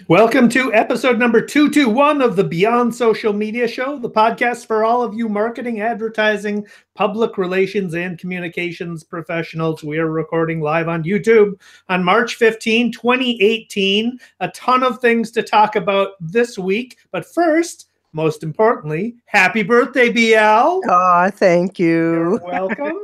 Welcome to episode number 221 of the Beyond Social Media Show, the podcast for all of you marketing, advertising, public relations, and communications professionals. We are recording live on YouTube on March 15, 2018. A ton of things to talk about this week. But first, most importantly, happy birthday, BL. Oh, thank you. You're welcome.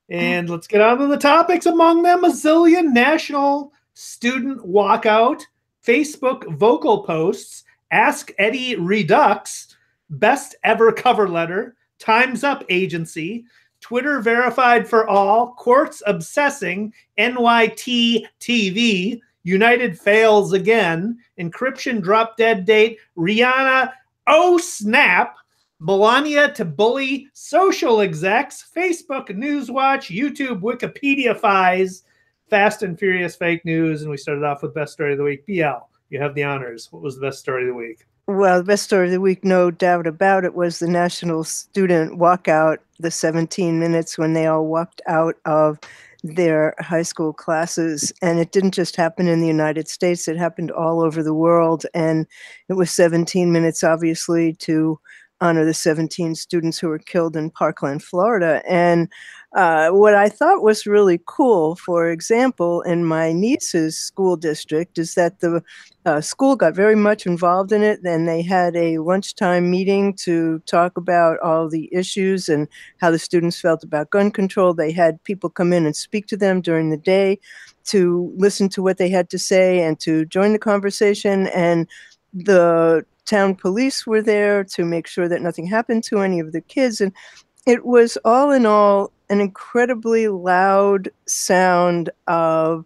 And let's get on to the topics. Among them, a zillion national student walkout, Facebook vocal posts, Ask Eddie Redux, best ever cover letter, Time's Up agency, Twitter verified for all, Quartz obsessing, NYT TV, United fails again, encryption drop dead date, Rihanna, oh snap, Melania to bully social execs, Facebook Newswatch, YouTube Wikipedia-fies, Fast and Furious fake news, and we started off with best story of the week. BL, you have the honors. What was the best story of the week? Well, the best story of the week, no doubt about it, was the national student walkout, the 17 minutes when they all walked out of their high school classes. And it didn't just happen in the United States, it happened all over the world. And it was 17 minutes, obviously, to honor the 17 students who were killed in Parkland, Florida. And what I thought was really cool, for example, in my niece's school district, is that the school got very much involved in it. Then they had a lunchtime meeting to talk about all the issues and how the students felt about gun control. They had people come in and speak to them during the day to listen to what they had to say and to join the conversation. And the town police were there to make sure that nothing happened to any of the kids. And it was all in all an incredibly loud sound of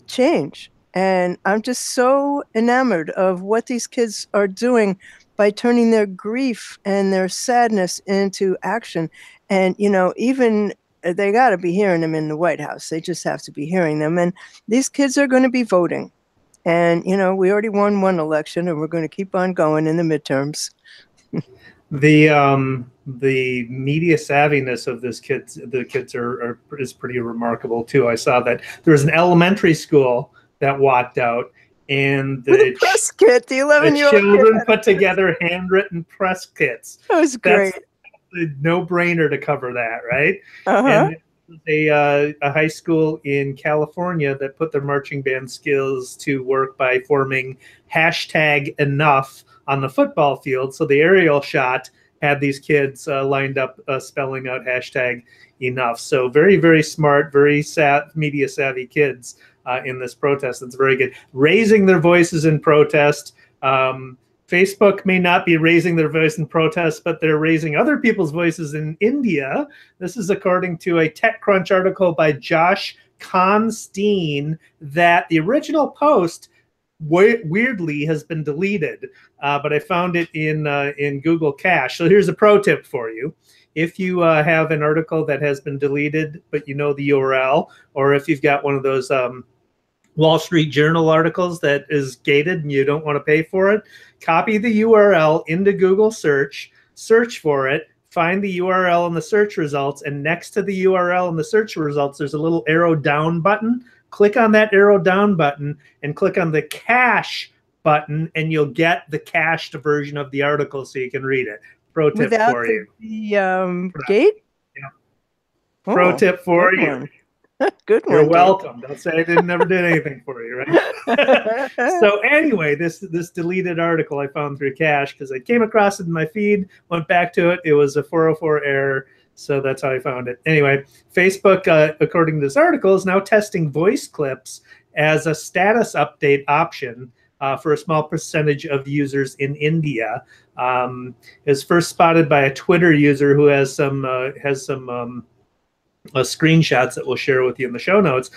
change. And I'm just so enamored of what these kids are doing by turning their grief and their sadness into action. And, you know, even they got to be hearing them in the White House. They just have to be hearing them. And these kids are going to be voting. And, you know, we already won one election and we're going to keep on going in the midterms. The media savviness of the kids is pretty remarkable too. I saw that there was an elementary school that walked out, and the press kit, the 11-year-old children put together handwritten press kits. That was great. That's a no-brainer to cover that, right? Uh-huh. And a high school in California that put their marching band skills to work by forming #enough on the football field. So the aerial shot had these kids lined up spelling out #enough. So very, very smart, very media savvy kids in this protest. It's very good. Raising their voices in protest. Facebook may not be raising their voice in protest, but they're raising other people's voices in India. This is according to a TechCrunch article by Josh Constein that the original post weirdly has been deleted, but I found it in Google Cache. So here's a pro tip for you. If you have an article that has been deleted, but you know the URL, or if you've got one of those Wall Street Journal articles that is gated and you don't want to pay for it, copy the URL into Google search for it, find the URL in the search results, and next to the URL in the search results, there's a little arrow down button. Click on that arrow down button and click on the cache button, and you'll get the cached version of the article so you can read it. Pro tip for you. The gate? Yeah. Pro tip for you. Good one. You're welcome. Don't say I never did anything for you, right? So anyway, this deleted article I found through cache because I came across it in my feed, went back to it. It was a 404 error. So that's how I found it. Anyway, Facebook, according to this article, is now testing voice clips as a status update option for a small percentage of users in India. It was first spotted by a Twitter user who has some screenshots that we'll share with you in the show notes.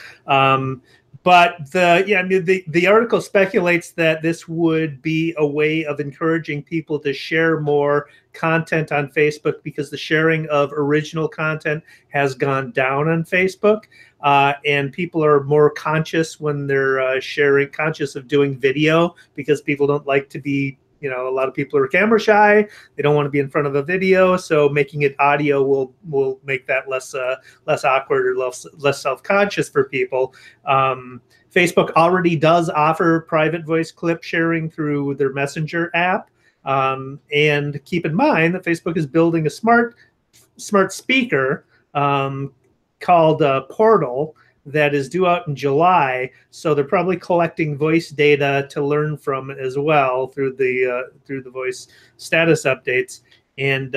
But the article speculates that this would be a way of encouraging people to share more content on Facebook because the sharing of original content has gone down on Facebook. And people are more conscious when they're conscious of doing video because people don't like to be, a lot of people are camera shy. They don't want to be in front of a video. So making it audio will make that less awkward or less self-conscious for people. Facebook already does offer private voice clip sharing through their Messenger app. And keep in mind that Facebook is building a smart speaker called Portal that is due out in July. So they're probably collecting voice data to learn from as well through the voice status updates. And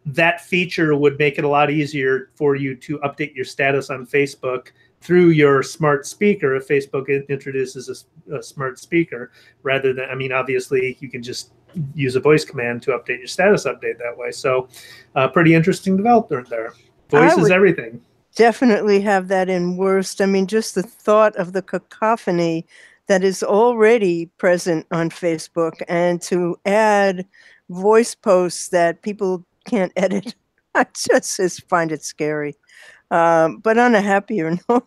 that feature would make it a lot easier for you to update your status on Facebook through your smart speaker if Facebook introduces a smart speaker, rather than, I mean, obviously you can just use a voice command to update your status update that way. So pretty interesting development there. Voice is everything. Definitely have that in worst. I mean, just the thought of the cacophony that is already present on Facebook, and to add voice posts that people can't edit, I just find it scary. But on a happier note,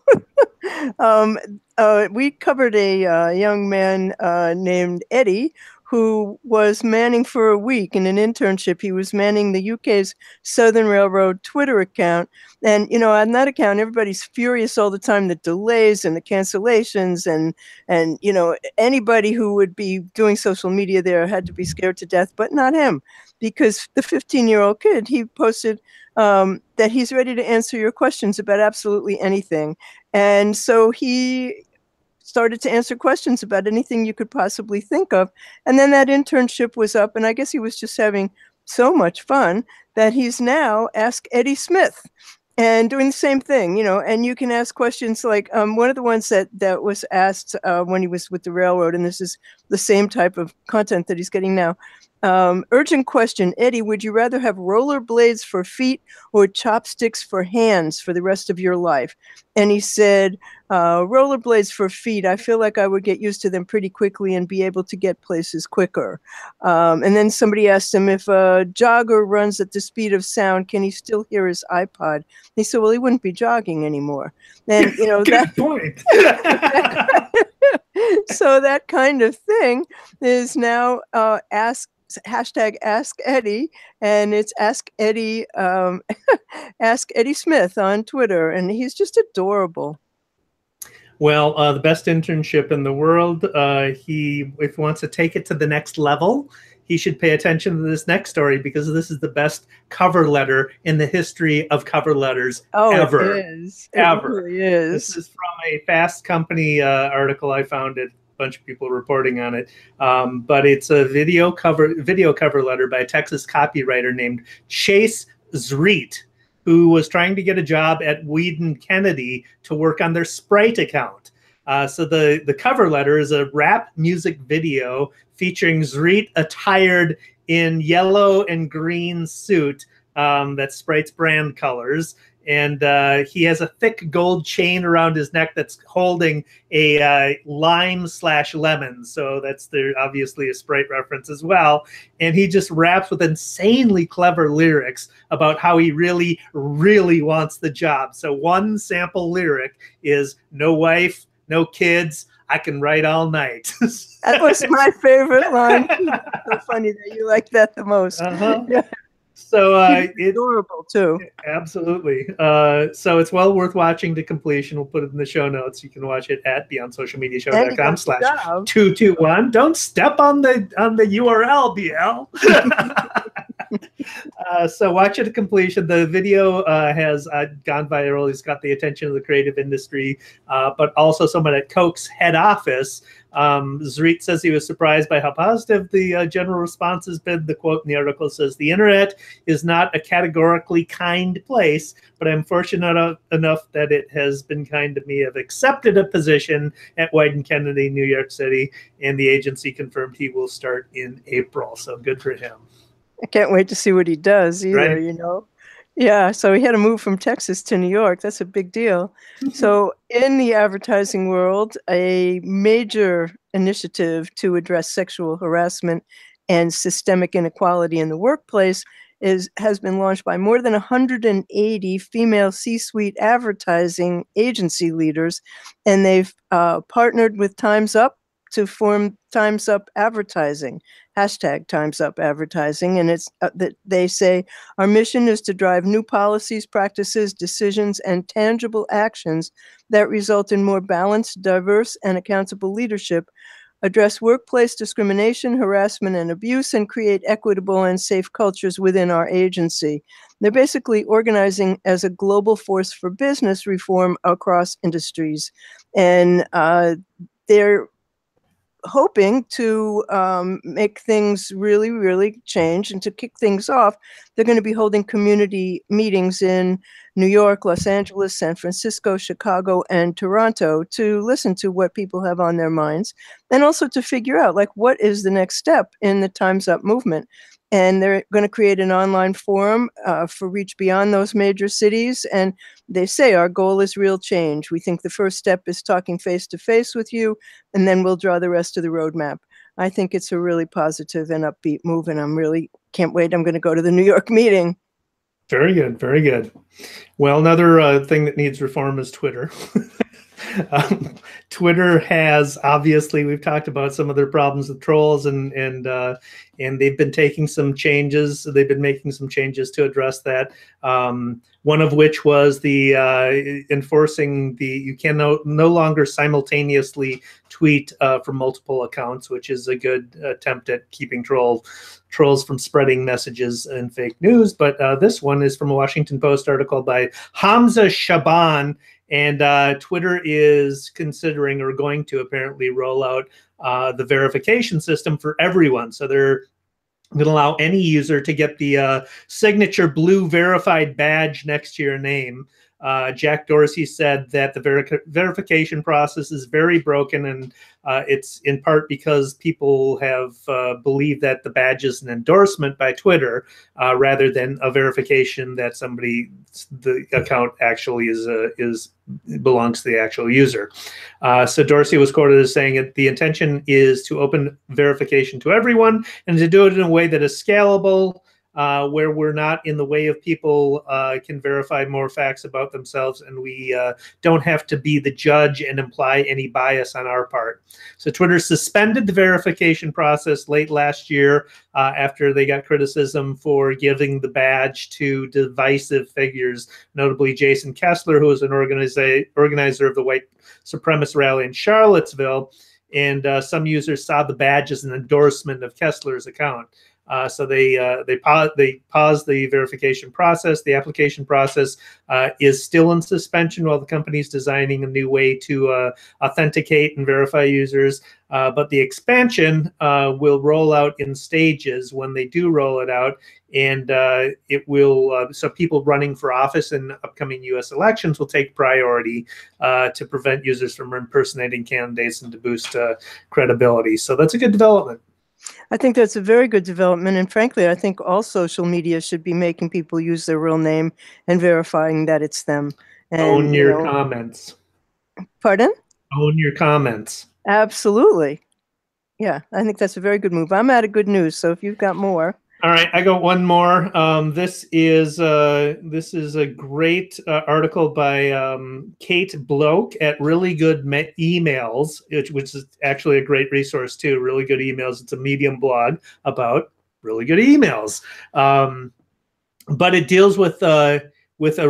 we covered a young man named Eddie, who was manning for a week in an internship. He was manning the UK's Southern Railroad Twitter account. And, you know, on that account, everybody's furious all the time, the delays and the cancellations. And you know, anybody who would be doing social media there had to be scared to death, but not him. Because the 15-year-old kid, he posted that he's ready to answer your questions about absolutely anything. And so he started to answer questions about anything you could possibly think of. And then that internship was up, and I guess he was just having so much fun that he's now Ask Eddie Smith and doing the same thing, you know. And you can ask questions like one of the ones that was asked when he was with the railroad, and this is the same type of content that he's getting now. Urgent question, Eddie, would you rather have rollerblades for feet or chopsticks for hands for the rest of your life? And he said, rollerblades for feet. I feel like I would get used to them pretty quickly and be able to get places quicker. And then somebody asked him, if a jogger runs at the speed of sound, can he still hear his iPod? He said, well, he wouldn't be jogging anymore. And, you know, good point. So that kind of thing is now hashtag Ask Eddie, and it's Ask Eddie, Ask Eddie Smith on Twitter, and he's just adorable. Well, the best internship in the world. If he wants to take it to the next level, he should pay attention to this next story, because this is the best cover letter in the history of cover letters ever. It is. Ever. It really is. This is from a Fast Company article I found. A bunch of people reporting on it, but it's a video cover letter by a Texas copywriter named Chase Zreet, who was trying to get a job at Wieden+Kennedy to work on their Sprite account. So the cover letter is a rap music video featuring Zreet attired in yellow and green suit, that's Sprite's brand colors. And he has a thick gold chain around his neck that's holding a lime/lemon. So that's obviously a Sprite reference as well. And he just raps with insanely clever lyrics about how he really, really wants the job. So one sample lyric is, no wife, no kids, I can write all night. That was my favorite line. So funny that you like that the most. Yeah. So it's adorable too. Absolutely. So it's well worth watching to completion. We'll put it in the show notes. You can watch it at beyondsocialmediashow.com/221. Don't step on the URL, BL. So watch it to completion. The video has gone viral. It's got the attention of the creative industry, but also someone at Coke's head office. Zreet says he was surprised by how positive the general response has been. The quote in the article says, the internet is not a categorically kind place, but I'm fortunate enough that it has been kind to me. I've accepted a position at Wieden+Kennedy, New York City, and the agency confirmed he will start in April. So good for him. I can't wait to see what he does either, right? You know? Yeah, so he had to move from Texas to New York. That's a big deal. So in the advertising world, a major initiative to address sexual harassment and systemic inequality in the workplace has been launched by more than 180 female C-suite advertising agency leaders, and they've partnered with Time's Up to form Time's Up Advertising. hashtag Time's Up advertising. And it's that they say, our mission is to drive new policies, practices, decisions, and tangible actions that result in more balanced, diverse, and accountable leadership, address workplace discrimination, harassment, and abuse, and create equitable and safe cultures within our agency. They're basically organizing as a global force for business reform across industries. And they're hoping to make things really, really change. And to kick things off, they're going to be holding community meetings in New York, Los Angeles, San Francisco, Chicago, and Toronto to listen to what people have on their minds, and also to figure out, like, what is the next step in the Time's Up movement. And they're going to create an online forum for reach beyond those major cities. And they say our goal is real change. We think the first step is talking face to face with you, and then we'll draw the rest of the roadmap. I think it's a really positive and upbeat move, and I'm really can't wait. I'm going to go to the New York meeting. Very good. Very good. Well, another thing that needs reform is Twitter. Twitter has, obviously, we've talked about some of their problems with trolls, and they've been taking some changes. They've been making some changes to address that. One of which was the enforcing you can no longer simultaneously tweet from multiple accounts, which is a good attempt at keeping trolls from spreading messages and fake news. But this one is from a Washington Post article by Hamza Shaban. And Twitter is considering, or going to apparently, roll out the verification system for everyone. So they're going to allow any user to get the signature blue verified badge next to your name. Jack Dorsey said that the verification process is very broken, and it's in part because people have believed that the badge is an endorsement by Twitter rather than a verification that the account actually belongs to the actual user. So Dorsey was quoted as saying that the intention is to open verification to everyone and to do it in a way that is scalable, where we're not in the way of people can verify more facts about themselves, and we don't have to be the judge and imply any bias on our part. So Twitter suspended the verification process late last year after they got criticism for giving the badge to divisive figures, notably Jason Kessler, who was an organizer of the white supremacist rally in Charlottesville. And some users saw the badge as an endorsement of Kessler's account. So they paused the verification process. The application process is still in suspension while the company is designing a new way to authenticate and verify users. But the expansion will roll out in stages when they do roll it out. And it will, so people running for office in upcoming U.S. elections will take priority to prevent users from impersonating candidates and to boost credibility. So that's a good development. I think that's a very good development. And frankly, I think all social media should be making people use their real name and verifying that it's them. And, own your comments. Pardon? Own your comments. Absolutely. Yeah, I think that's a very good move. I'm out of good news, so if you've got more. All right, I got one more. This is a great article by Kate Bloke at Really Good Emails, which is actually a great resource too. Really Good Emails. It's a Medium blog about really good emails, but it deals with a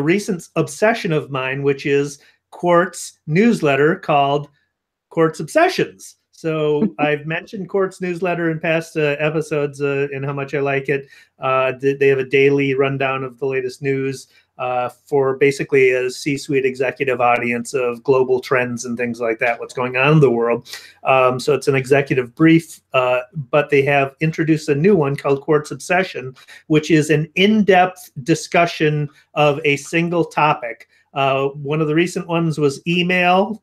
recent obsession of mine, which is Quartz Newsletter called Quartz Obsessions. So I've mentioned Quartz Newsletter in past episodes and how much I like it. They have a daily rundown of the latest news for basically a C-suite executive audience of global trends and things like that, what's going on in the world. So it's an executive brief, but they have introduced a new one called Quartz Obsession, which is an in-depth discussion of a single topic. One of the recent ones was email,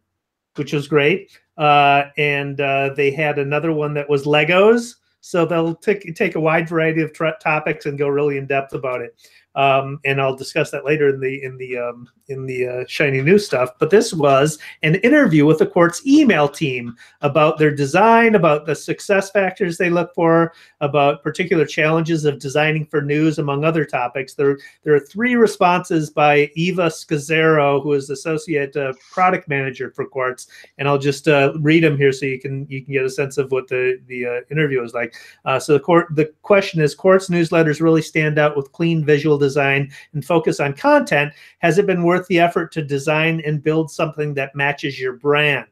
which was great. And they had another one that was Legos. So they'll take a wide variety of topics and go really in depth about it. and I'll discuss that later in the shiny new stuff. But this was an interview with the Quartz email team about their design, about the success factors they look for, about particular challenges of designing for news, among other topics. There are 3 responses by Eva Scazzaro, who is associate product manager for Quartz, and I'll just read them here so you can get a sense of what the interview is like. So the question is: Quartz newsletters really stand out with clean visual design and focus on content. Has it been worth the effort to design and build something that matches your brand?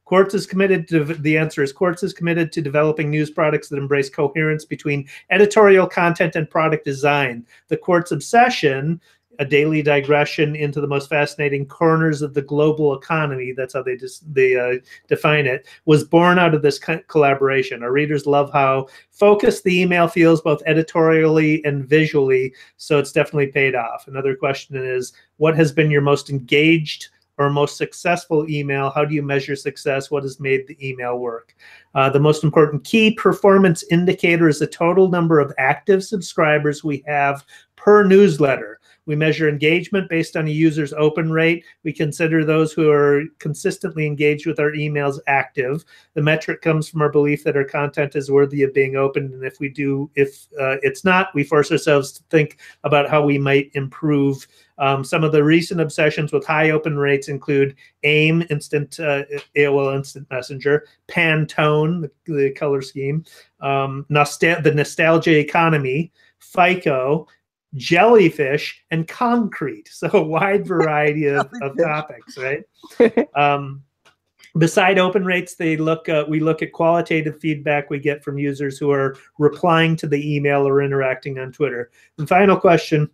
Quartz is committed to, the answer is Quartz is committed to developing news products that embrace coherence between editorial content and product design. The Quartz obsession, a daily digression into the most fascinating corners of the global economy, that's how they define it, was born out of this collaboration. Our readers love how focused the email feels, both editorially and visually, so it's definitely paid off. Another question is, what has been your most engaged or most successful email? How do you measure success? What has made the email work? The most important key performance indicator is the total number of active subscribers we have per newsletter. We measure engagement based on a user's open rate. We consider those who are consistently engaged with our emails active. The metric comes from our belief that our content is worthy of being opened, and if it's not, we force ourselves to think about how we might improve. Some of the recent obsessions with high open rates include AIM, AOL Instant Messenger, Pantone, the color scheme, the nostalgia economy, FICO, jellyfish, and concrete. So a wide variety of topics, right? Beside open rates, we look at qualitative feedback we get from users who are replying to the email or interacting on Twitter. And final question: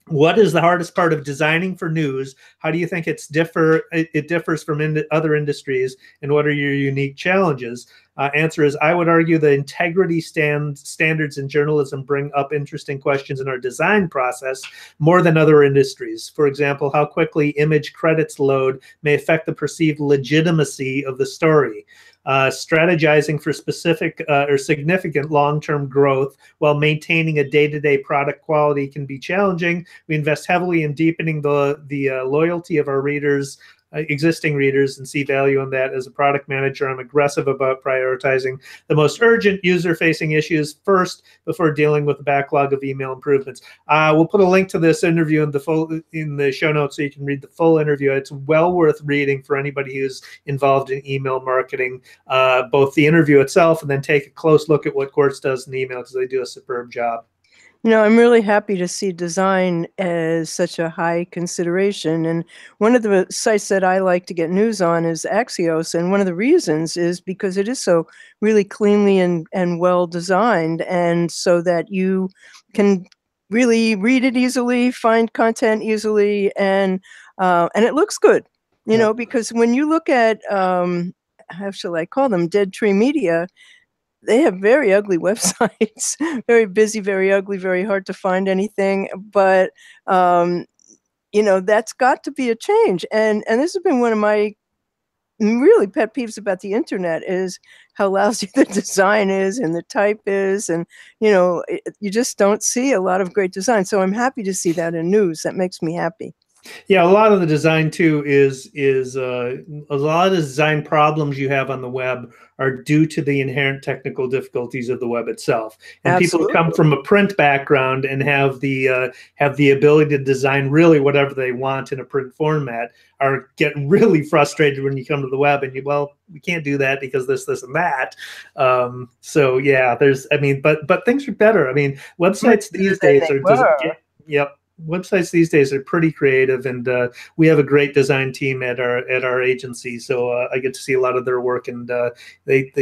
what is the hardest part of designing for news? How do you think it differs from other industries, and what are your unique challenges? Answer is, I would argue the integrity standards in journalism bring up interesting questions in our design process more than other industries. For example, how quickly image credits load may affect the perceived legitimacy of the story. Strategizing for specific or significant long-term growth while maintaining a day-to-day product quality can be challenging. We invest heavily in deepening the loyalty of our readers, existing readers, and see value in that. As a product manager, I'm aggressive about prioritizing the most urgent user-facing issues first before dealing with the backlog of email improvements. We'll put a link to this interview in the show notes so you can read the full interview. It's well worth reading for anybody who's involved in email marketing, both the interview itself and then take a close look at what Quartz does in email, because they do a superb job. You know, I'm really happy to see design as such a high consideration. And one of the sites that I like to get news on is Axios. And one of the reasons is because it is so really cleanly and well designed, and so that you can really read it easily, find content easily, and it looks good, you know, because when you look at, how shall I call them, Dead Tree Media, they have very ugly websites, very busy, very ugly, very hard to find anything. But, you know, that's got to be a change. And this has been one of my really pet peeves about the internet, is how lousy the design is and the type is. And, you know, you just don't see a lot of great design. So I'm happy to see that in news. That makes me happy. Yeah, a lot of the design too is a lot of the design problems you have on the web are due to the inherent technical difficulties of the web itself. And Absolutely. people who come from a print background and have the ability to design really whatever they want in a print format get really frustrated when you come to the web and we can't do that because this, and that. So yeah, but things are better. I mean, websites these days websites these days are pretty creative, and we have a great design team at our agency. So I get to see a lot of their work, and they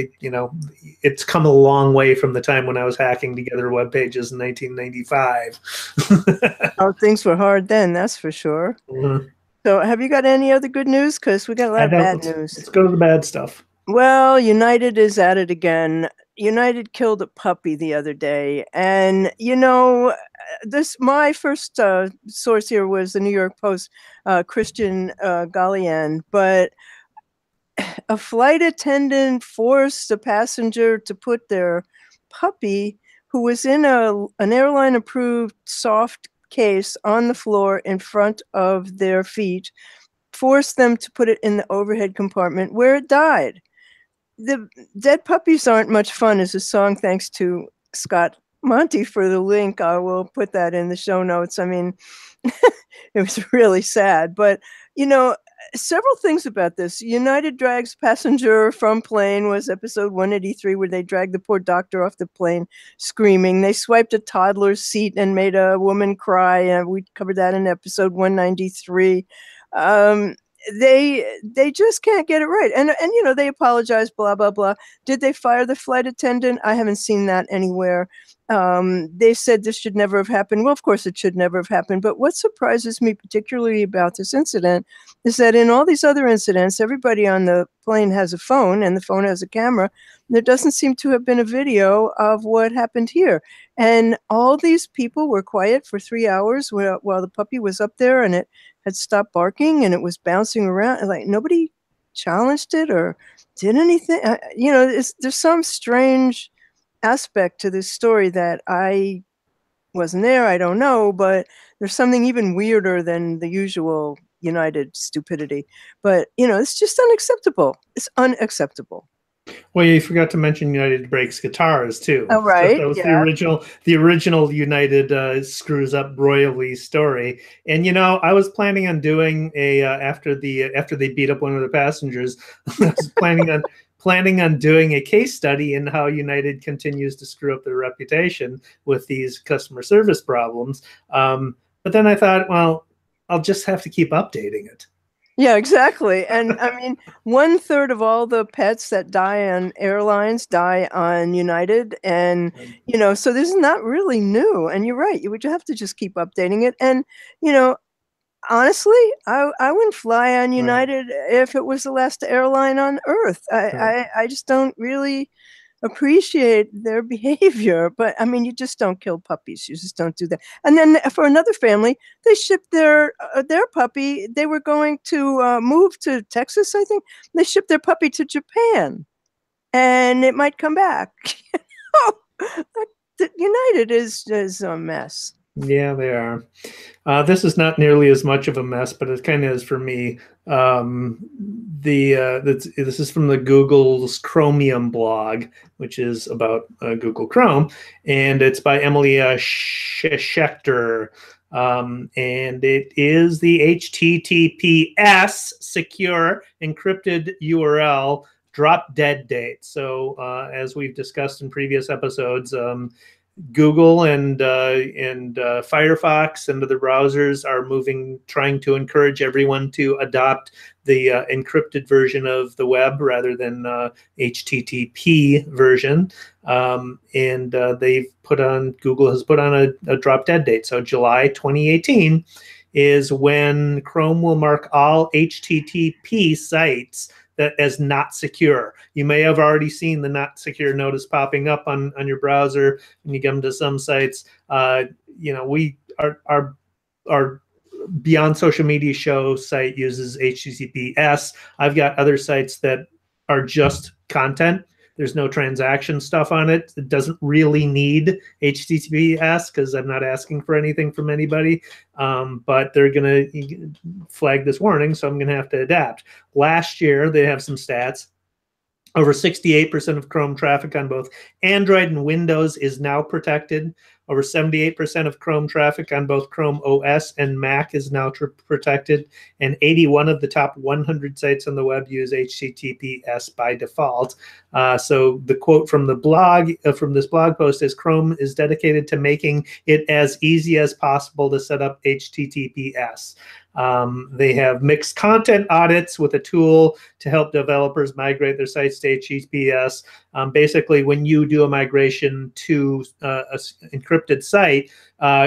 it's come a long way from the time when I was hacking together web pages in 1995. Oh, things were hard then, that's for sure. Mm-hmm. So have you got any other good news? Because we got a lot of bad news. Let's go to the bad stuff. Well, United is at it again. United killed a puppy the other day. And, you know, my first source here was the New York Post, Christian Gallian. But a flight attendant forced a passenger to put their puppy, who was in an airline-approved soft case on the floor in front of their feet, forced them to put it in the overhead compartment where it died. The Dead Puppies Aren't Much Fun is a song, thanks to Scott Monty for the link. I will put that in the show notes. I mean, it was really sad, but several things about this. United drags passenger from plane was episode 183, where they dragged the poor doctor off the plane screaming. They swiped a toddler's seat and made a woman cry, and we covered that in episode 193. They just can't get it right, and they apologize, blah blah blah. Did they fire the flight attendant? I haven't seen that anywhere. They said this should never have happened. Well, of course it should never have happened, but what surprises me particularly about this incident is that in all these other incidents, everybody on the plane has a phone and the phone has a camera. There doesn't seem to have been a video of what happened here, and all these people were quiet for 3 hours while the puppy was up there, and it had stopped barking and it was bouncing around, and like nobody challenged it or did anything. There's some strange aspect to this story that I wasn't there, I don't know, but there's something even weirder than the usual United stupidity. But it's just unacceptable. It's unacceptable. Well, you forgot to mention United breaks guitars too. Oh, right. So that was yeah. the original United screws up royally story. And I was planning on doing a after they beat up one of the passengers, I was planning on doing a case study in how United continues to screw up their reputation with these customer service problems. But then I thought, well, I'll just have to keep updating it. Yeah, exactly. And I mean, 1/3 of all the pets that die on airlines die on United. And, so this is not really new. And you're right. You would have to just keep updating it. And, honestly, I wouldn't fly on United if it was the last airline on Earth. I just don't really appreciate their behavior. But I mean, you just don't kill puppies. You just don't do that. And then for another family, they shipped their puppy. They were going to move to Texas, I think. They shipped their puppy to Japan, and it might come back. United is a mess. Yeah, they are. This is not nearly as much of a mess, but it kind of is for me. This is from the Google's Chromium blog, which is about Google Chrome, and it's by Emily Schechter. And it is the HTTPS secure encrypted URL drop dead date. So as we've discussed in previous episodes, Google and Firefox and other browsers are trying to encourage everyone to adopt the encrypted version of the web rather than HTTP version. And Google has put on a drop dead date. So July 2018 is when Chrome will mark all HTTP sites that as not secure. You may have already seen the not secure notice popping up on your browser when you come to some sites. We our Beyond Social Media Show site uses HTTPS. I've got other sites that are just content. There's no transaction stuff on it. It doesn't really need HTTPS because I'm not asking for anything from anybody. But they're going to flag this warning, so I'm going to have to adapt. Last year, they have some stats. Over 68% of Chrome traffic on both Android and Windows is now protected. Over 78% of Chrome traffic on both Chrome OS and Mac is now protected. And 81 of the top 100 sites on the web use HTTPS by default. So the quote from the blog, from this blog post is, Chrome is dedicated to making it as easy as possible to set up HTTPS. They have mixed content audits with a tool to help developers migrate their sites to HTTPS. Basically, when you do a migration to an encrypted site,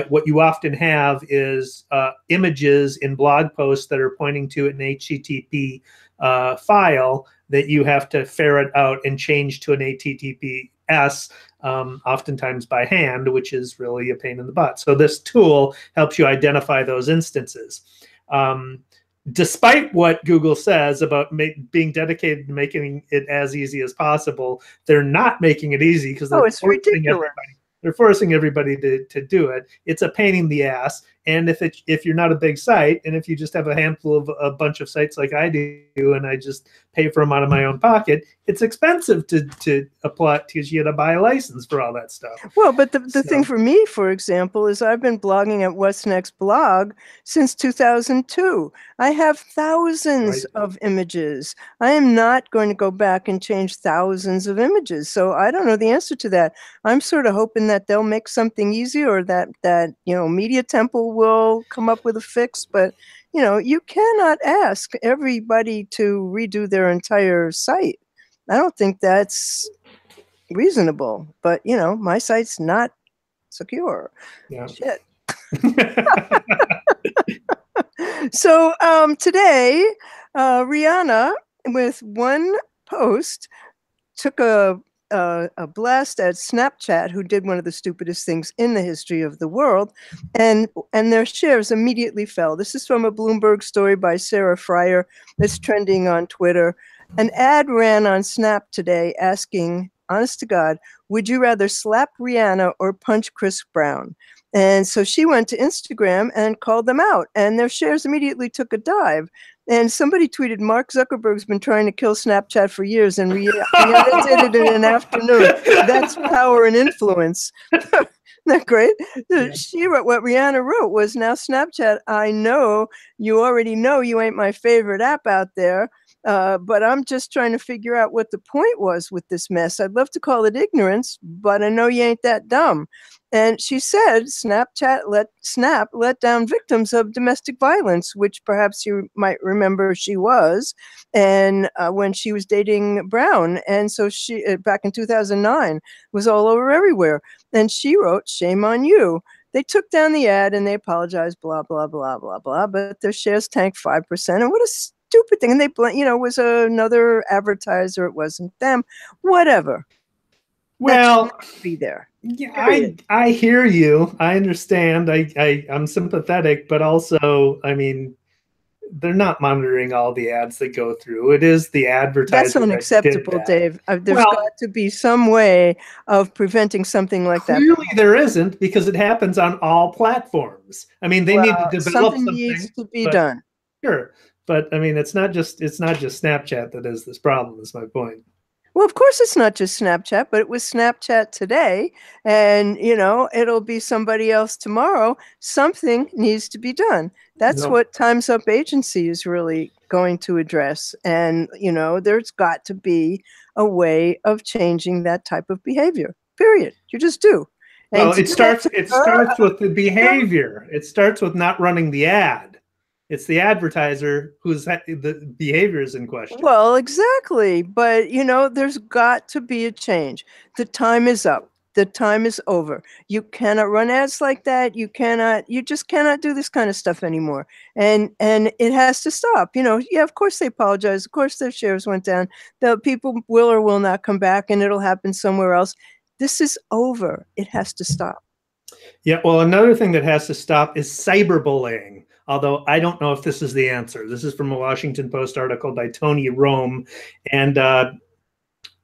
what you often have is images in blog posts that are pointing to an HTTP file that you have to ferret out and change to an HTTPS, oftentimes by hand, which is really a pain in the butt. So this tool helps you identify those instances. Despite what Google says about being dedicated to making it as easy as possible, they're not making it easy because it's ridiculous. They're forcing everybody to do it. It's a pain in the ass. And if you're not a big site, and if you just have a handful of a bunch of sites like I do, and I just pay for them out of my own pocket, it's expensive to apply, because you got to buy a license for all that stuff. Well, but the thing for me, for example, is I've been blogging at What's Next blog since 2002. I have thousands of images. I am not going to go back and change thousands of images. So I don't know the answer to that. I'm sort of hoping that they'll make something easy, or that Media Temple will come up with a fix. But you cannot ask everybody to redo their entire site. I don't think that's reasonable, but my site's not secure. Yeah. Shit. So today, Rihanna, with one post, took a blast at Snapchat, who did one of the stupidest things in the history of the world, and their shares immediately fell. This is from a Bloomberg story by Sarah Fryer that's trending on Twitter. An ad ran on Snap today asking, honest to God, would you rather slap Rihanna or punch Chris Brown? And so she went to Instagram and called them out, and their shares immediately took a dive. And somebody tweeted, Mark Zuckerberg's been trying to kill Snapchat for years, and Rihanna did it in an afternoon. That's power and influence. Isn't that great? Yeah. She wrote, what Rihanna wrote was, now Snapchat, I know you already know you ain't my favorite app out there. But I'm just trying to figure out what the point was with this mess. I'd love to call it ignorance, but I know you ain't that dumb. And she said Snap let down victims of domestic violence, which perhaps you might remember she was, and when she was dating Brown. And so she, back in 2009, was all over everywhere. And she wrote, shame on you. They took down the ad and they apologized, blah, blah, blah, blah, blah. But their shares tanked 5%. And what a stupid thing. And they, was another advertiser. It wasn't them. Whatever. Well, be there. Yeah, I hear you. I understand. I'm sympathetic, but also, I mean, they're not monitoring all the ads that go through. It is the advertiser. That's unacceptable, Dave. There's got to be some way of preventing something like that. Clearly, there isn't, because it happens on all platforms. I mean, they need to develop something. Needs to be done. Sure, but I mean, it's not just Snapchat that is this problem. Is my point. Well, of course, it's not just Snapchat, but it was Snapchat today, and it'll be somebody else tomorrow. Something needs to be done. That's what Time's Up Agency is really going to address. And there's got to be a way of changing that type of behavior. Period. You just do. And well, it starts with the behavior. It starts with not running the ad. It's the advertiser the behavior is in question. Well, exactly. But, there's got to be a change. The time is up. The time is over. You cannot run ads like that. You just cannot do this kind of stuff anymore. And it has to stop. Yeah, of course they apologize. Of course their shares went down. The people will or will not come back, and it'll happen somewhere else. This is over. It has to stop. Yeah, well, another thing that has to stop is cyberbullying. Although I don't know if this is the answer. This is from a Washington Post article by Tony Rome. And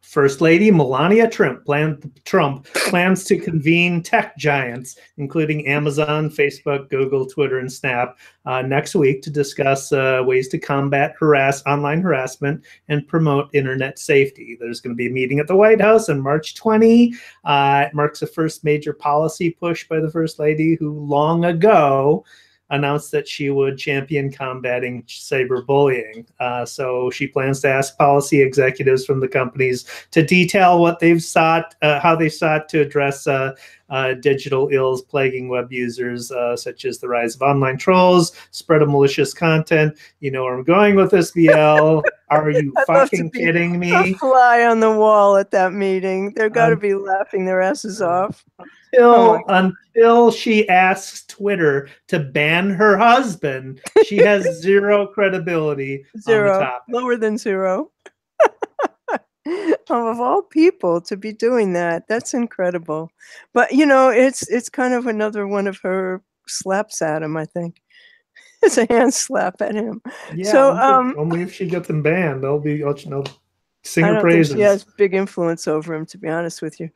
First Lady Melania Trump plans to convene tech giants, including Amazon, Facebook, Google, Twitter, and Snap, next week to discuss ways to combat online harassment and promote internet safety. There's going to be a meeting at the White House on March 20. It marks the first major policy push by the First Lady, who long ago announced that she would champion combating cyberbullying. So she plans to ask policy executives from the companies to detail what they've sought, how they sought to address digital ills plaguing web users, such as the rise of online trolls, spread of malicious content. You know where I'm going with this, BL. Are you fucking kidding me? A fly on the wall at that meeting. They're got to be laughing their asses off. Until she asks Twitter to ban her husband, she has zero credibility. Zero. On the topic. Lower than zero. Of all people to be doing that, that's incredible. But it's kind of another one of her slaps at him, I think. It's a hand slap at him. Yeah, so only if she gets him banned, they'll sing her praises. She has big influence over him, to be honest with you.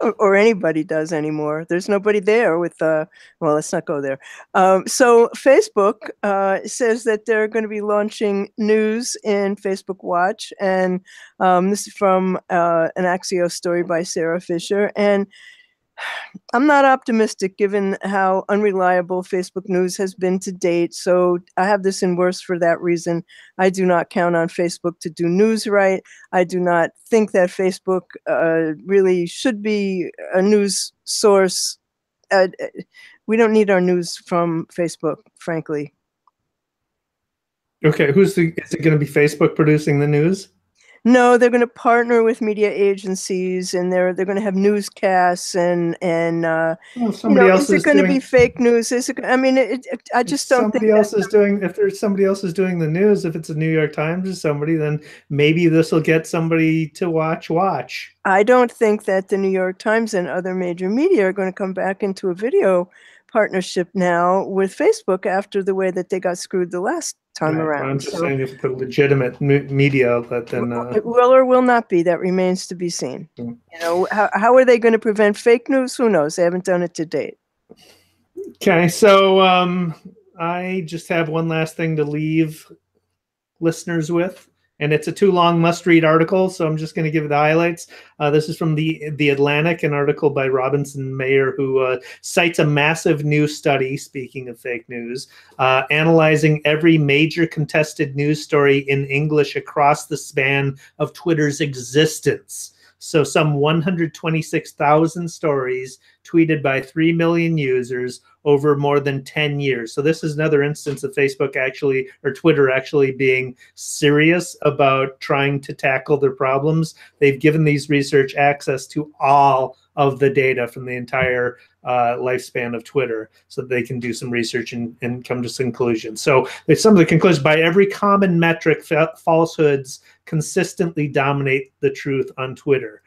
or anybody does anymore. There's nobody there with, well, let's not go there. So Facebook says that they're going to be launching news in Facebook Watch. And this is from an Axios story by Sarah Fisher. And I'm not optimistic given how unreliable Facebook news has been to date. So I have this in worse for that reason. I do not count on Facebook to do news right. I do not think that Facebook really should be a news source. We don't need our news from Facebook, frankly. Okay, is it going to be Facebook producing the news? No, they're going to partner with media agencies, and they're going to have newscasts and well, somebody else is it going to be fake news? Is it? I mean, I just don't think somebody else is doing. If there's somebody else is doing the news, if it's a New York Times or somebody, then maybe this will get somebody to watch. I don't think that the New York Times and other major media are going to come back into a video partnership now with Facebook after the way that they got screwed the last time around. Well, I'm just saying, if it's a legitimate media outlet, then it will or will not be. That remains to be seen. You know, how are they going to prevent fake news? Who knows? They haven't done it to date. Okay, so I just have one last thing to leave listeners with. And it's a too long must-read article, so I'm just going to give you the highlights. This is from the Atlantic, an article by Robinson Mayer, who cites a massive new study, speaking of fake news, analyzing every major contested news story in English across the span of Twitter's existence. So some 126,000 stories tweeted by 3 million users over more than 10 years. So this is another instance of Facebook actually, or Twitter actually being serious about trying to tackle their problems. They've given these research access to all of the data from the entire lifespan of Twitter so that they can do some research and come to some conclusions. So some of the conclusions: by every common metric, falsehoods consistently dominate the truth on Twitter.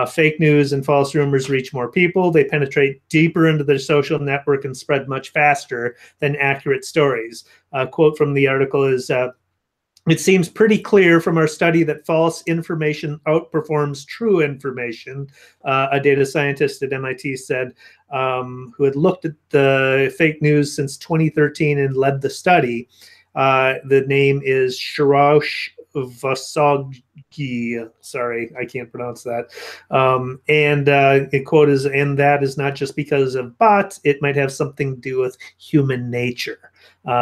Fake news and false rumors reach more people. They penetrate deeper into their social network and spread much faster than accurate stories. A quote from the article is, "It seems pretty clear from our study that false information outperforms true information," a data scientist at MIT said, who had looked at the fake news since 2013 and led the study. The name is Shirosh Vasoggi. Sorry, I can't pronounce that. And the quote is, "And that is not just because of bots. It might have something to do with human nature."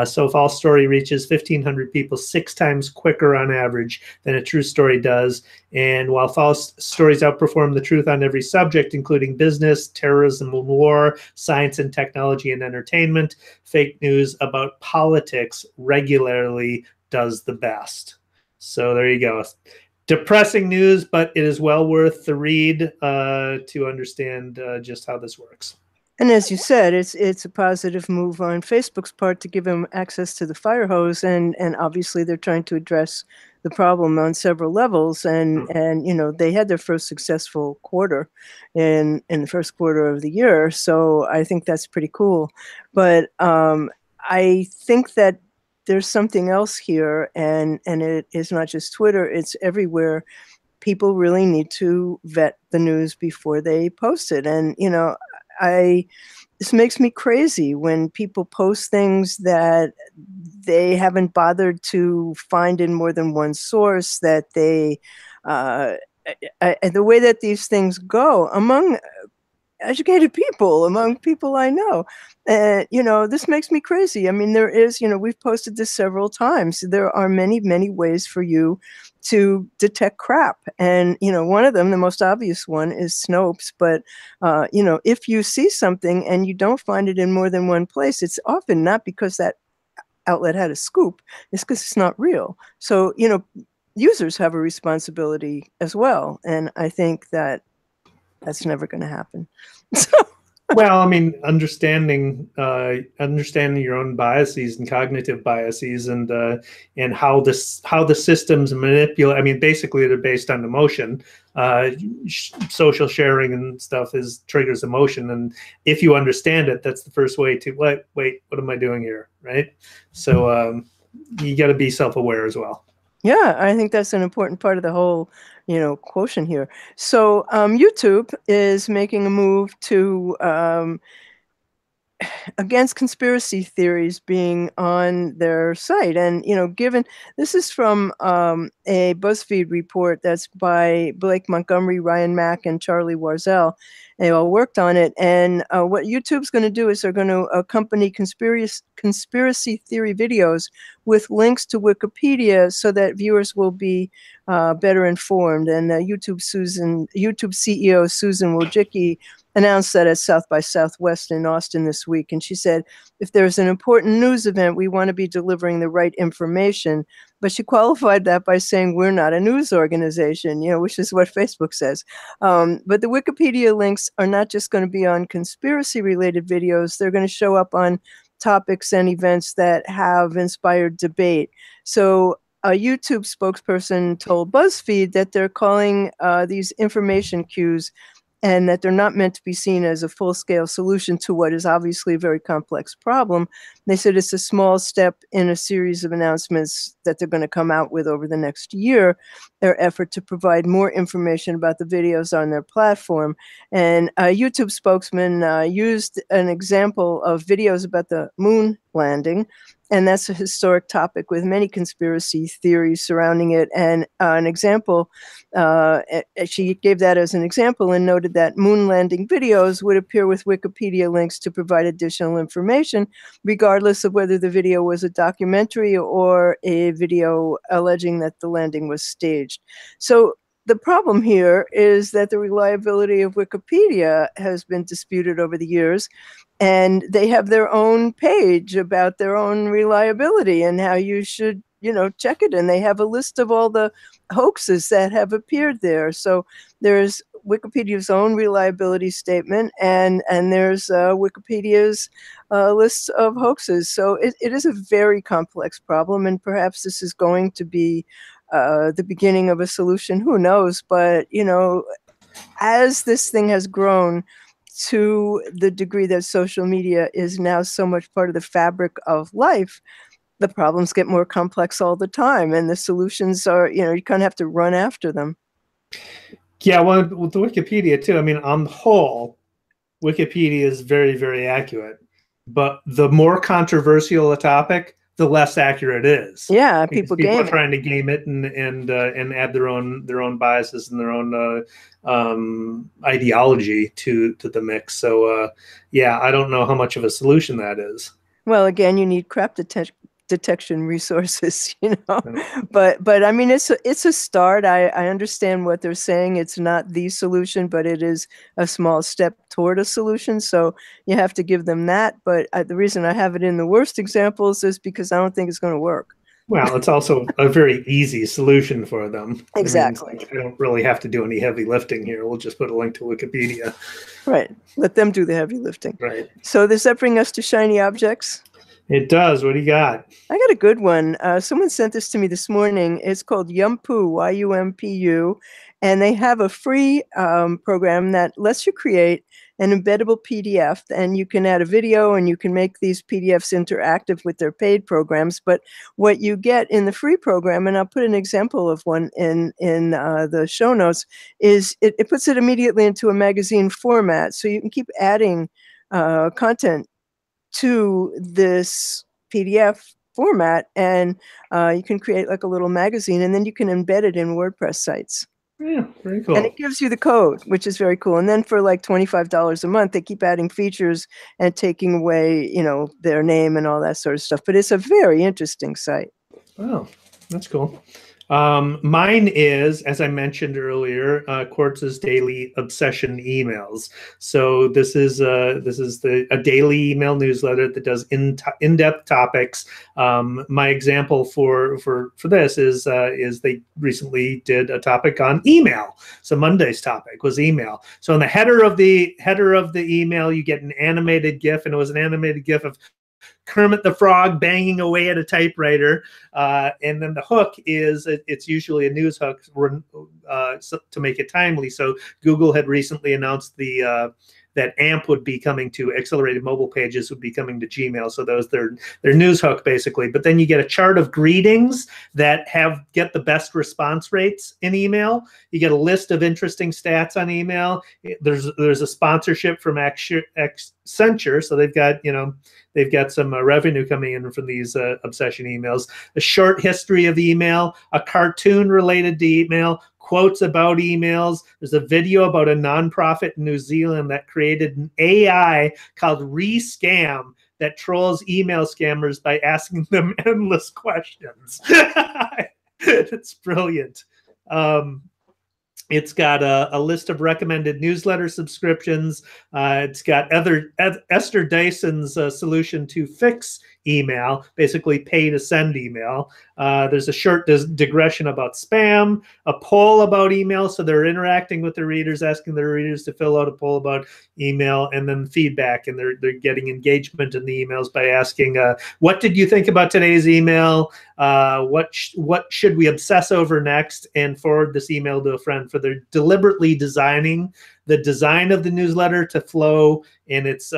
So a false story reaches 1,500 people 6 times quicker on average than a true story does. And while false stories outperform the truth on every subject, including business, terrorism and war, science and technology and entertainment, fake news about politics regularly does the best. So there you go. Depressing news, but it is well worth the read to understand just how this works. And as you said, it's a positive move on Facebook's part to give them access to the fire hose, and obviously they're trying to address the problem on several levels. And you know, they had their first successful quarter in the first quarter of the year, so I think that's pretty cool. But I think that there's something else here, and it is not just Twitter; it's everywhere. People really need to vet the news before they post it, and you know. This makes me crazy when people post things that they haven't bothered to find in more than one source, that they, the way that these things go among educated people, among people I know, you know, this makes me crazy. I mean, there is, you know, we've posted this several times. There are many, many ways for you to detect crap. And, you know, one of them, the most obvious one, is Snopes. But, you know, if you see something and you don't find it in more than one place, it's often not because that outlet had a scoop. It's because it's not real. So, you know, users have a responsibility as well. And I think that that's never going to happen. Well, I mean, understanding your own biases and cognitive biases, and how the systems manipulate. I mean, basically, they're based on emotion. Social sharing and stuff triggers emotion, and if you understand it, that's the first way to wait. What am I doing here, right? So you got to be self-aware as well. Yeah, I think that's an important part of the whole, quotient here. So YouTube is making a move to against conspiracy theories being on their site. And, given this is from a BuzzFeed report that's by Blake Montgomery, Ryan Mack, and Charlie Warzel. They all worked on it. And what YouTube's going to do is they're going to accompany conspiracy theory videos with links to Wikipedia so that viewers will be better informed. And YouTube CEO Susan Wojcicki announced that at South by Southwest in Austin this week. And she said, if there's an important news event, we want to be delivering the right information. But she qualified that by saying we're not a news organization, which is what Facebook says. But the Wikipedia links are not just going to be on conspiracy-related videos. They're going to show up on topics and events that have inspired debate. So a YouTube spokesperson told BuzzFeed that they're calling these information cues and that they're not meant to be seen as a full-scale solution to what is obviously a very complex problem. They said it's a small step in a series of announcements that they're going to come out with over the next year, their effort to provide more information about the videos on their platform. And a YouTube spokesman used an example of videos about the moon landing, and that's a historic topic with many conspiracy theories surrounding it. And an example, she gave that as an example and noted that moon landing videos would appear with Wikipedia links to provide additional information, regardless of whether the video was a documentary or a video alleging that the landing was staged. So the problem here is that the reliability of Wikipedia has been disputed over the years, and they have their own page about their own reliability and how you should, check it. And they have a list of all the hoaxes that have appeared there. So there's Wikipedia's own reliability statement, and there's Wikipedia's list of hoaxes. So it is a very complex problem, and perhaps this is going to be the beginning of a solution. Who knows? But, as this thing has grown to the degree that social media is now so much part of the fabric of life, the problems get more complex all the time, and the solutions are, you kind of have to run after them. Yeah, well, with the Wikipedia too. I mean, on the whole, Wikipedia is very, very accurate. But the more controversial a topic, the less accurate it is. Yeah, people are trying to game it and add their own biases and their own ideology to the mix. So yeah, I don't know how much of a solution that is. Well, again, you need crap detection resources, but I mean, it's a start. I understand what they're saying. It's not the solution, but it is a small step toward a solution. So you have to give them that. But the reason I have it in the worst examples is because I don't think it's going to work. Well, it's also a very easy solution for them. Exactly. I mean, I don't really have to do any heavy lifting here. We'll just put a link to Wikipedia. Right. Let them do the heavy lifting. Right. So does that bring us to shiny objects? It does. What do you got? I got a good one. Someone sent this to me this morning. It's called Yumpu, YUMPU, and they have a free program that lets you create an embeddable PDF, and you can add a video and you can make these PDFs interactive with their paid programs. But what you get in the free program, and I'll put an example of one in the show notes, is it puts it immediately into a magazine format, so you can keep adding content to this PDF format, and you can create like a little magazine, and then you can embed it in WordPress sites. Yeah, very cool. And it gives you the code, which is very cool. And then for like $25 a month, they keep adding features and taking away, their name and all that sort of stuff. But it's a very interesting site. Oh, that's cool. Mine is, as I mentioned earlier, Quartz's daily obsession emails. So this is a daily email newsletter that does in-depth topics. My example for this is they recently did a topic on email. So Monday's topic was email. So in the header of the email, you get an animated GIF, and it was an animated GIF of Kermit the Frog banging away at a typewriter, and then the hook is it's usually a news hook to make it timely. So Google had recently announced the that AMP would be coming to, accelerated mobile pages would be coming to Gmail. So those their news hook basically. But then you get a chart of greetings that get the best response rates in email. You get a list of interesting stats on email. There's a sponsorship from Accenture, so they've got some revenue coming in from these obsession emails. A short history of email, a cartoon related to email, quotes about emails. There's a video about a nonprofit in New Zealand that created an AI called Rescam that trolls email scammers by asking them endless questions. It's brilliant. It's got a list of recommended newsletter subscriptions. It's got Esther Dyson's solution to fix email, basically pay to send email. There's a short digression about spam, a poll about email. So they're interacting with their readers, asking their readers to fill out a poll about email, and then feedback. And they're getting engagement in the emails by asking, what did you think about today's email? What should we obsess over next? And forward this email to a friend. For they're deliberately designing the design of the newsletter to flow, and it's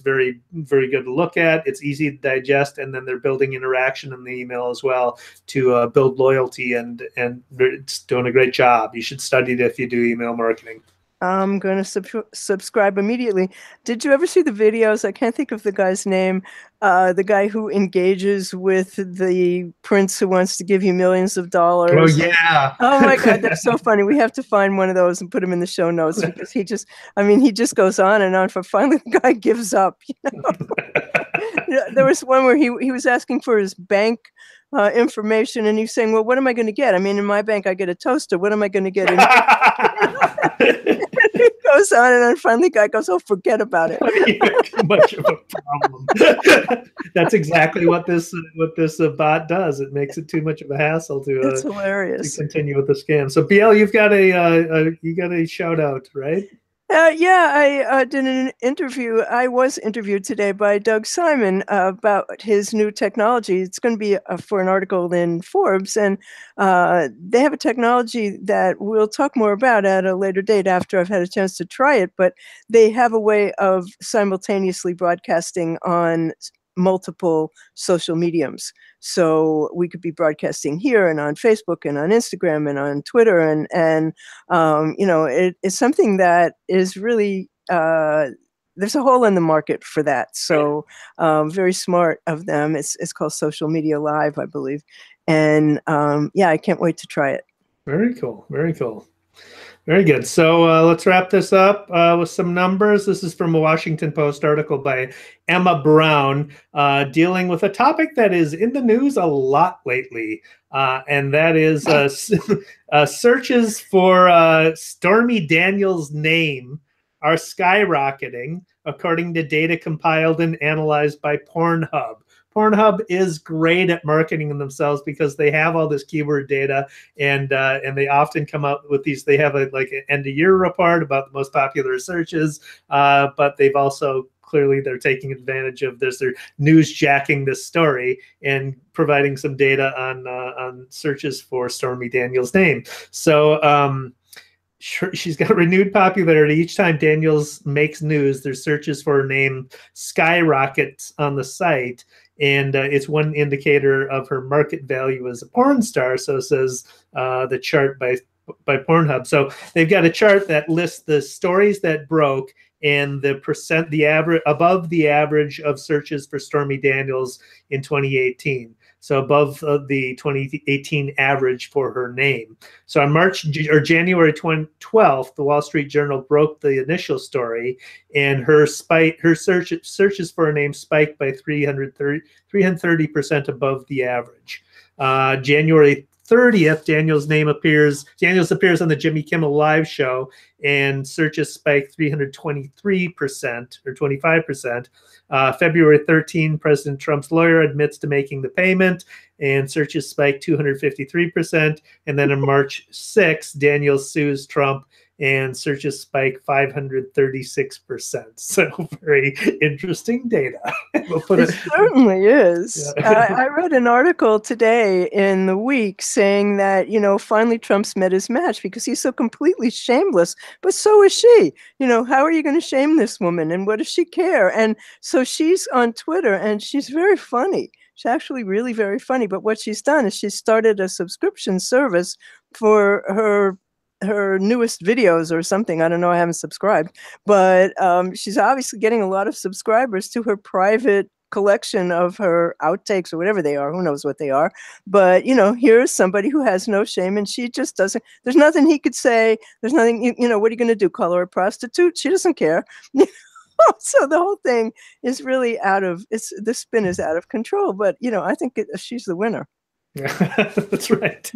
very, very good to look at. It's easy to digest, and then they're building interaction in the email as well to build loyalty, and it's doing a great job. You should study it if you do email marketing. I'm going to subscribe immediately. Did you ever see the videos? I can't think of the guy's name. The guy who engages with the prince who wants to give you millions of dollars. Oh, yeah. Oh, my God. That's so funny. We have to find one of those and put him in the show notes, because he just goes on and on. For finally, the guy gives up. There was one where he was asking for his bank information, and he's saying, well, what am I going to get? I mean, in my bank, I get a toaster. What am I going to get? It goes on and on. Finally, guy goes, oh, forget about it. Too much of a problem. That's exactly what this bot does. It makes it too much of a hassle It's hilarious. to continue with the scam. So, BL, you've got a shout out, right? Yeah, I did an interview. I was interviewed today by Doug Simon about his new technology. It's going to be for an article in Forbes, and they have a technology that we'll talk more about at a later date after I've had a chance to try it. But they have a way of simultaneously broadcasting on multiple social mediums. So we could be broadcasting here and on Facebook and on Instagram and on Twitter, and it's something that is really there's a hole in the market for that. So very smart of them. It's called Social Media Live, I believe, and I can't wait to try it. Very cool. Very cool. Very good. So let's wrap this up with some numbers. This is from a Washington Post article by Emma Brown, dealing with a topic that is in the news a lot lately, and that is searches for Stormy Daniels' name are skyrocketing, according to data compiled and analyzed by Pornhub. Pornhub is great at marketing themselves because they have all this keyword data, and they often come up with these. They have an end of year report about the most popular searches, but they've also clearly they're taking advantage of this. They're news jacking this story and providing some data on searches for Stormy Daniels' name. So she's got renewed popularity. Each time Daniels makes news, their searches for her name skyrockets on the site. And it's one indicator of her market value as a porn star. So says the chart by Pornhub. So they've got a chart that lists the stories that broke and the average above the average of searches for Stormy Daniels in 2018. So above the 2018 average for her name. So on January 12th, the Wall Street Journal broke the initial story, and her searches for her name spiked by 330% above the average. January 30th, Daniels appears on the Jimmy Kimmel Live show, and searches spiked 323% or 25%. February 13, President Trump's lawyer admits to making the payment, and searches spiked 253%. And then on March 6, Daniels sues Trump and searches spike 536%. So very interesting data. We'll put It certainly is. Yeah. I read an article today in the week saying that, finally Trump's met his match because he's so completely shameless, but so is she. How are you going to shame this woman and what does she care? And so she's on Twitter and she's very funny. She's actually really very funny. But what she's done is she's started a subscription service for her newest videos or something. I don't know. I haven't subscribed, but she's obviously getting a lot of subscribers to her private collection of her outtakes or whatever they are. Who knows what they are? But, here's somebody who has no shame and she just doesn't, there's nothing he could say. There's nothing, what are you going to do? Call her a prostitute? She doesn't care. So the whole thing is really the spin is out of control, but I think she's the winner. Yeah, that's right.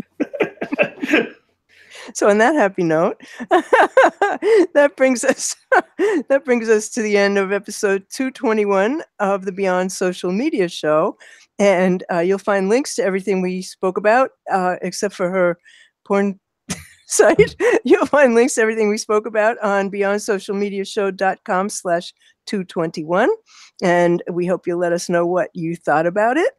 So on that happy note, that brings us to the end of episode 221 of the Beyond Social Media Show. And you'll find links to everything we spoke about, except for her porn site. You'll find links to everything we spoke about on beyondsocialmediashow.com/221. And we hope you'll let us know what you thought about it.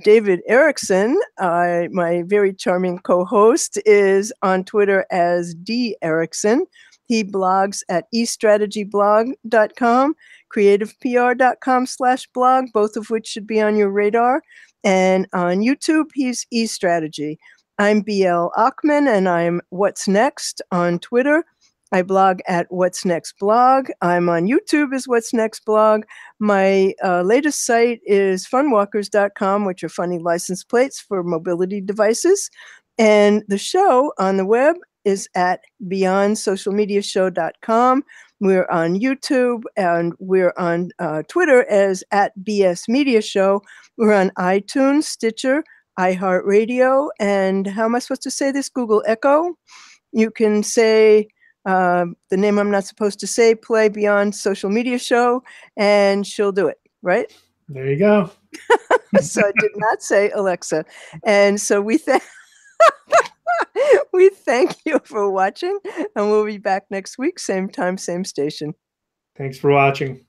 David Erickson, my very charming co-host, is on Twitter as D. Erickson. He blogs at eStrategyblog.com, creativepr.com/blog, both of which should be on your radar. And on YouTube, he's eStrategy. I'm BL Ochman, and I'm What's Next on Twitter. I blog at What's Next Blog. I'm on YouTube as What's Next Blog. My latest site is funwalkers.com, which are funny license plates for mobility devices. And the show on the web is at beyondsocialmediashow.com. We're on YouTube, and we're on Twitter as at BS Media Show. We're on iTunes, Stitcher, iHeartRadio, and how am I supposed to say this? Google Echo. You can say the name I'm not supposed to say, play Beyond Social Media Show, and she'll do it, right? There you go. So I did not say Alexa. And so we thank you for watching, and we'll be back next week, same time, same station. Thanks for watching.